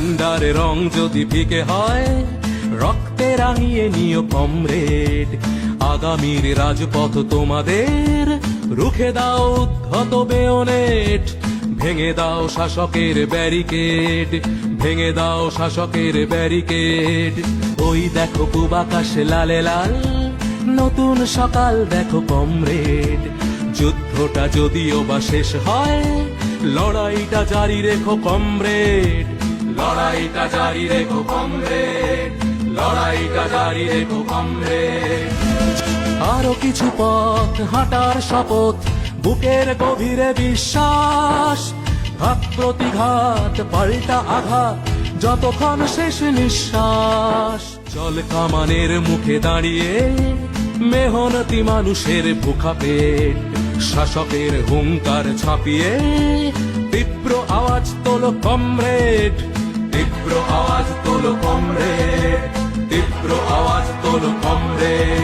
ঝান্ডার রং যদি ফিকে হয় রক্তে রাঙিয়ে নিও কমরেড। আগামীর রাজপথ তোমাদের, রুখে দাও উদ্ধত বেয়নেট। ভেঙে দাও শাসকের ব্যারিকেড, ভেঙে দাও শাসকের ব্যারিকেড। ওই দেখো পূব আকাশে লালে লাল, নতুন সকাল দেখো কমরেড। যুদ্ধটা যদিও বা শেষ হয়, লড়াইটা জারি রেখো কমরেড। লড়াইটা জারি রেখো কমরেড, লড়াইটা জারি রেখো কমরেড। আরো কিছু পথ হাঁটার শপথ, বুকের গভীরে বিশ্বাস। ঘাত প্রতিঘাত পাল্টা আঘাত, যতক্ষণ শেষ নিঃশ্বাস। জল কামানের মুখে দাঁড়িয়ে মেহনতি মানুষের ভুখা পেট। শাসকের হুঙ্কার ছাপিয়ে তীব্র আওয়াজ তোলো কমরেড। তীব্র আওয়াজ তোলো কমরেড, তীব্র আওয়াজ তোলো কমরেড।